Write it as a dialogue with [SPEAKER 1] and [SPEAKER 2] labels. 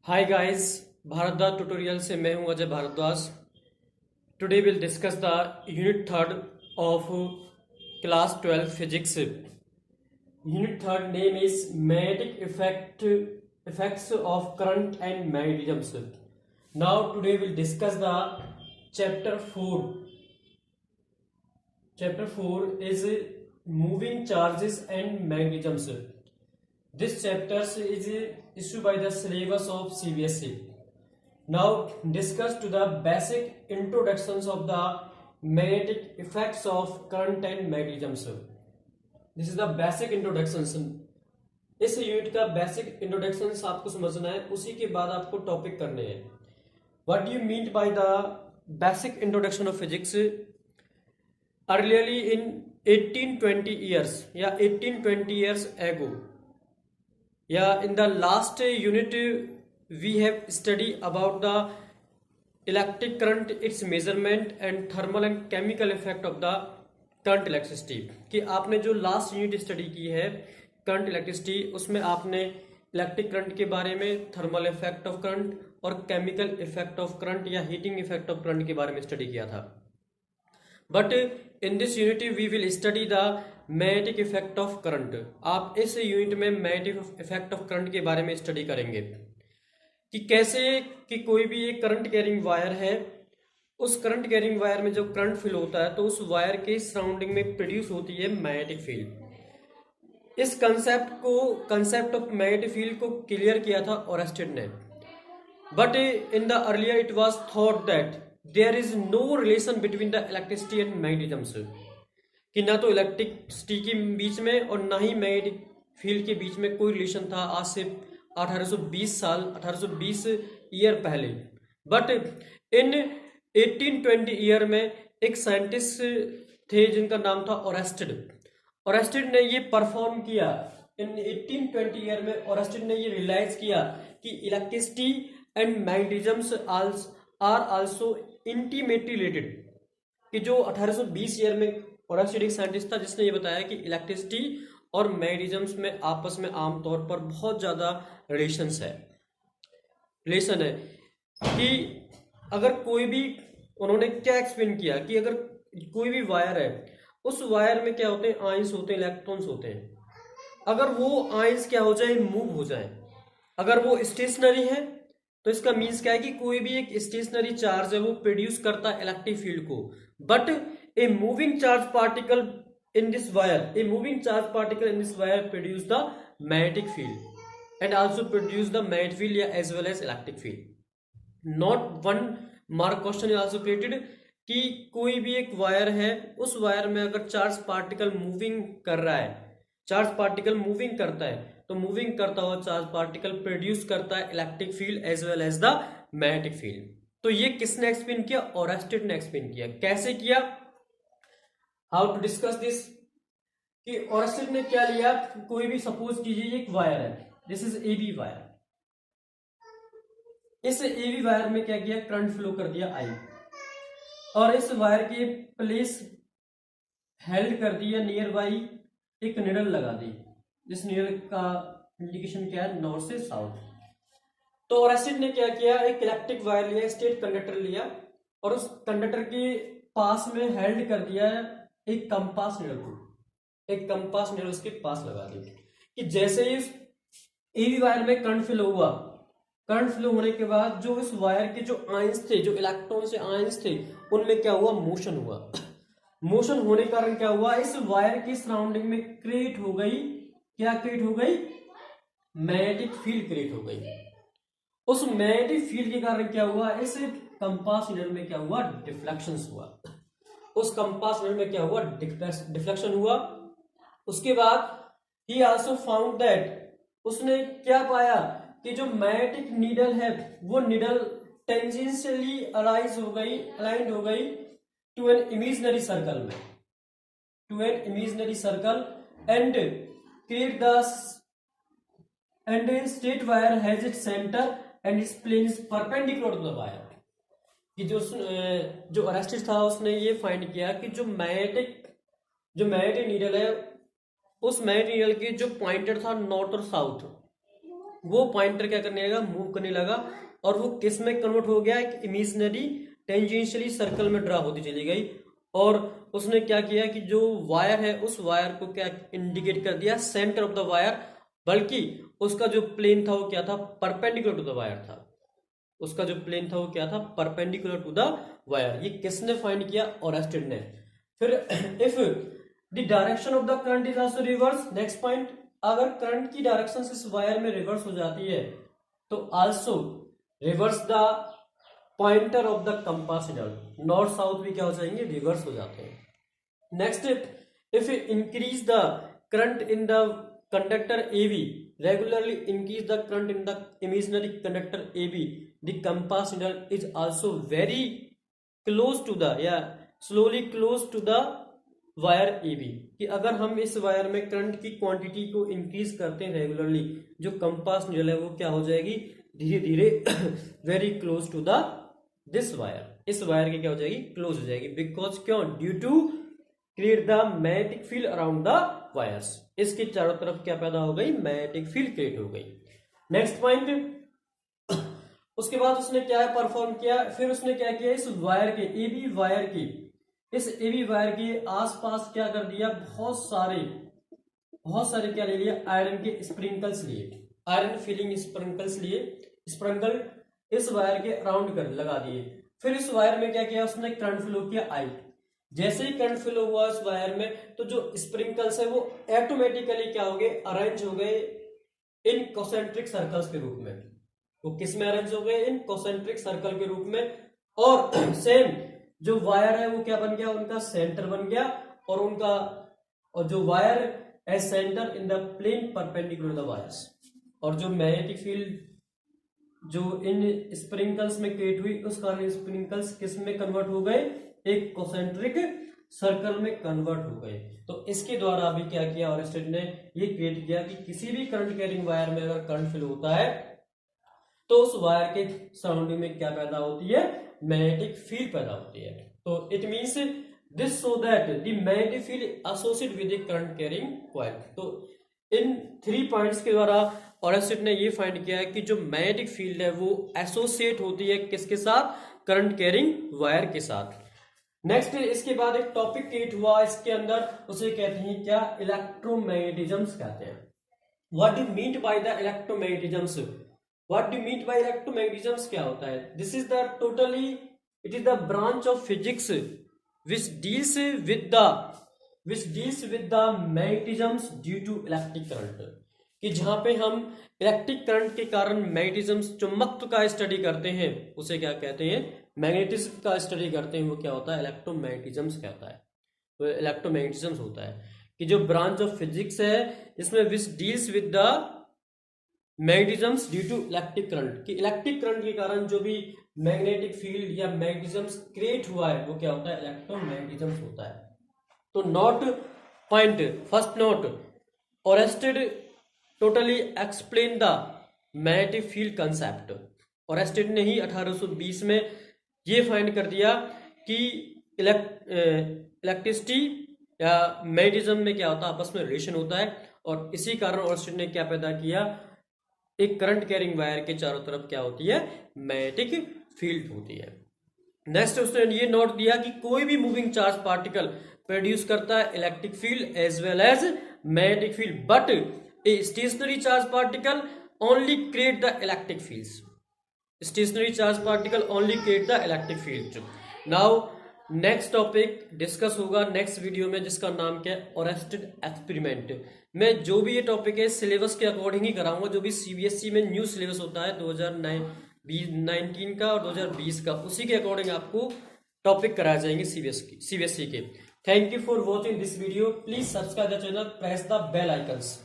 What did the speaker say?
[SPEAKER 1] Hi guys, Bhardwaj tutorial से मैं हूं Ajay Bharadwaj. Today will discuss the unit third of class 12 physics. Unit third name is magnetic effects of current and magnetisms. Now today will discuss the chapter 4। Chapter 4 is moving charges and magnetisms. This chapter is issued by the syllabus of CBSE. Now discuss to the basic introductions of the magnetic effects of current and magnetisms. This is the basic introductions. इस unit का basic introduction आपको समझना है, उसी के बाद आपको topic करने हैं. What you mean by the basic introduction of physics? Earlier in 1820 years या 1820 years ago, yeah, in the last unit we have studied about the electric current, its measurement and thermal and chemical effect of the current electricity. कि आपने जो last unit study की है current electricity, उसमें आपने electric current के बारे में, थर्मल इफेक्ट ऑफ करंट और केमिकल इफेक्ट ऑफ करंट या हीटिंग इफेक्ट ऑफ करंट के बारे में स्टडी किया था. But in this unit we will study the magnetic effect of current. आप इस यूनिट में मैग्नेटिक इफेक्ट ऑफ करंट के बारे में स्टडी करेंगे कि कैसे कि कोई भी एक करंट कैरिंग वायर है, उस करंट कैरिंग वायर में जब करंट फिल होता है तो उस वायर के सराउंडिंग में प्रोड्यूस होती है मैग्नेटिक फील्ड. इस कंसेप्ट ऑफ मैग्नेटिक फील्ड को क्लियर किया था ओरेस्टेड ने. But in the earlier it was thought that there is no relation between the electricity and magnetisms, कि ना तो इलेक्ट्रिसिटी के बीच में और ना ही मैग्नेटिक फील्ड के बीच में कोई रिलेशन था आज से 1820 ईयर पहले. बट इन 1820 ईयर में एक साइंटिस्ट थे जिनका नाम था ओरेस्टेड ने ये परफॉर्म किया. इन 1820 ईयर में ओरेस्टेड ने ये रियलाइज किया कि electricity and magnetisms are also intimately related. कि जो 1820 ईयर में ओरेस्टेड एक साइंटिस्ट था जिसने ये बताया कि इलेक्ट्रिसिटी और मैग्नेटिज्म्स में आपस में आमतौर पर बहुत ज्यादा रिलेशन है. कि अगर कोई भी, उन्होंने क्या एक्सप्लेन किया कि अगर कोई भी वायर है, उस वायर में क्या होते हैं, आयंस होते हैं, इलेक्ट्रॉन्स होते हैं. अगर वो आयंस क्या हो जाए, मूव हो जाए, अगर वो स्टेशनरी है तो इसका मीन्स क्या है कि कोई भी एक स्टेशनरी चार्ज है वो प्रोड्यूस करता है इलेक्ट्रिक फील्ड को. But a moving charge particle in this wire produce the magnetic field and also produce the magnetic field या as well as electric field. Not one mark question is also created कि कोई भी एक wire है, उस wire में अगर charge particle moving करता है तो मूविंग करता हुआ चार्ज पार्टिकल प्रोड्यूस करता है electric field as well as the magnetic field. तो ये किसने एक्सप्लेन किया? ओरेस्टेड ने एक्सप्लेन किया. कैसे किया? How to discuss this? कि ओरेस्टेड ने क्या लिया, कोई भी सपोज कीजिए एक वायर है, this is A B wire. इस ए बी वायर में क्या किया, करंट फ्लो कर दिया आई, और इस वायर के प्लेस हेल्ड कर दिया नियर बाई एक निडल लगा दी. जिस निडल का इंडिकेशन क्या है, नॉर्थ से साउथ. तो ओरेस्टेड ने क्या किया, एक इलेक्ट्रिक वायर लिया, स्टेट कंडक्टर लिया, और उस कंडक्टर के पास में हेल्ड कर दिया एक कंपास निडल उसके पास लगा दी. कि जैसे ही ए बी वायर में करंट फ्लो होने के बाद जो इस वायर के जो आयंस थे, जो इलेक्ट्रॉन से आयंस थे, उनमें क्या हुआ, मोशन होने के कारण क्या हुआ, इस वायर की सराउंडिंग में क्रिएट हो गई मैग्नेटिक फील्ड क्रिएट हो गई. उस मैग्नेटिक फील्ड के कारण क्या हुआ, इस कंपास निडल में क्या हुआ, डिफ्लेक्शन हुआ. उस कंपास निडल में क्या हुआ, डिफ्लेक्शन हुआ. उसके बाद ही आल्सो फाउंड दैट, उसने क्या पाया कि जो मैग्नेटिक नीडल है वो नीडल टेंजेंशियली अलाइंड हो गई to an imaginary circle and create the and straight wire has its center and its plane is perpendicular to the wire. कि जो ओरेस्टेड था उसने ये फाइंड किया कि जो मैग्नेटिक नीडल है, उस मैग्नेटिक नीडल की जो पॉइंटर था नॉर्थ और साउथ, वो पॉइंटर क्या करने लगा, मूव करने लगा, और वो किस में कन्वर्ट हो गया, एक इमेजिनरी टेंजेंशियली सर्कल में ड्रा होती चली गई। और उसने क्या किया कि जो वायर है उस वायर को क्या इंडिकेट कर दिया, सेंटर ऑफ द वायर, बल्कि उसका जो प्लेन था वो क्या था, परपेंडिकुलर टू द वायर था। उसका जो प्लेन था वो क्या था, परपेंडिकुलर टू द वायर। ये किसने फाइंड किया, ओरेस्टेड ने। फिर if the direction of the current is also reverse, next point, अगर करंट की डायरेक्शन इस वायर में रिवर्स हो जाती है तो also reverse the pointer of the compass needle, north south भी क्या हो जाएंगे, रिवर्स हो जाते हैं। Next, if increase the current in the conductor AB, regularly increase the current in the imaginary conductor AB, the compass needle is also very close to the, slowly close to the wire AB, कि अगर हम इस wire में current की quantity को increase करते हैं regularly, जो कंपास निडल है वो क्या हो जाएगी, धीरे धीरे very close to the this wire, इस वायर की क्या हो जाएगी, क्लोज हो जाएगी। बिकॉज क्यों, due to create the magnetic field around the wires, इसके चारों तरफ क्या पैदा हो गई, मैग्नेटिक फील्ड क्रिएट हो गई। नेक्स्ट पॉइंट, उसके बाद उसने क्या परफॉर्म किया, फिर उसने क्या किया, इस वायर के AB वायर की, इस AB वायर के आसपास क्या कर दिया, बहुत सारे क्या ले लिया, आयरन के स्प्रिंकल्स लिए, आयरन फिलिंग स्प्रिंकल्स लिए, स्प्रिंकल इस वायर के अराउंड कर लगा दिए। फिर इस वायर में क्या किया, उसने करंट फ्लो किया I। जैसे ही करंट फ्लो हुआ इस वायर में, तो जो स्प्रिंकल्स है वो ऑटोमेटिकली क्या हो गए, अरेंज हो गए इन कॉन्सेंट्रिक सर्कल्स के रूप में। वो किस में अरेंज हो गए, इन कॉन्सेंट्रिक सर्कल के रूप में। और सेम जो वायर है वो क्या बन गया, उनका सेंटर बन गया, और जो wire as center in the plane perpendicular the wires, और जो मैग्नेटिक फील्ड जो इन स्प्रिंकल्स में क्रिएट हुई, उस कारण स्प्रिंकल्स किस में कन्वर्ट हो गए, एक कॉन्सेंट्रिक सर्कल में कन्वर्ट हो गए। तो इसके द्वारा अभी क्या किया ओरेस्टेड ने, ये क्रिएट किया कि किसी भी करंट कैरिंग वायर में अगर करंट फ्लो होता है तो उस वायर के सराउंडिंग में क्या पैदा होती है, मैग्नेटिक फील्ड पैदा होती है। तो it means this so that the magnetic field associated with the current carrying coil. तो इन 3 पॉइंट्स के द्वारा ओरेस्टेड ने ये फाइंड किया है कि जो मैग्नेटिक फील्ड है वो एसोसिएट होती है किसके साथ, करंट कैरिंग वायर के साथ। नेक्स्ट, इसके बाद एक टॉपिक क्रिएट हुआ इसके अंदर, उसे कहते हैं क्या, इलेक्ट्रोमैग्नेटिज्म्स कहते हैं। What do mean by the electromagnetisms, what do mean by electromagnetisms क्या होता है, this is the totally, it is the branch of physics which deals with the magnetisms due to electric current, कि जहां पे हम electric current के कारण मैग्नेटिज्म्स, चुंबकत्व का स्टडी करते हैं, उसे क्या कहते हैं, मैग्नेटिज्म का स्टडी करते हैं, वो क्या होता है, इलेक्ट्रोमैग्नेटिज्म्स कहता है। तो इलेक्ट्रोमैग्नेटिज्म्स होता है कि जो ब्रांच ऑफ फिजिक्स है इसमें which deals with the magnetisms due to electric current, कि इलेक्ट्रिक करंट के कारण जो भी मैग्नेटिक फील्ड या मैग्नेटिज्म्स क्रिएट हुआ है वो क्या होता है, इलेक्ट्रोमैग्नेटिज्म्स होता है। तो note point, first note, Oersted totally explain the magnetic field concept. Oersted ने ही 1820 में ये फाइंड कर दिया कि इलेक्ट्रिसिटी या मैग्नेटिज्म में क्या होता है, आपस में रिलेशन होता है, और इसी कारण ओरेस्टेड ने क्या पैदा किया, एक करंट कैरिंग वायर के चारों तरफ क्या होती है, मैग्नेटिक फील्ड होती है। नेक्स्ट उसने ये नोट दिया कि कोई भी मूविंग चार्ज पार्टिकल प्रोड्यूस करता है electric field as well as magnetic field, but a stationary charge particle only create the electric fields, stationary charge particle only create the electric field. Now next topic discuss होगा next video में, जिसका नाम क्या है, Oersted experiment. मैं जो भी ये टॉपिक है सिलेबस के अकॉर्डिंग ही कराऊंगा, जो भी सीबीएसई में न्यू सिलेबस होता है 2019 का और 2020 का, उसी के अकॉर्डिंग आपको टॉपिक कराए जाएंगे सीबीएसई के। Thank you for watching this video, please subscribe the channel, press the bell icons.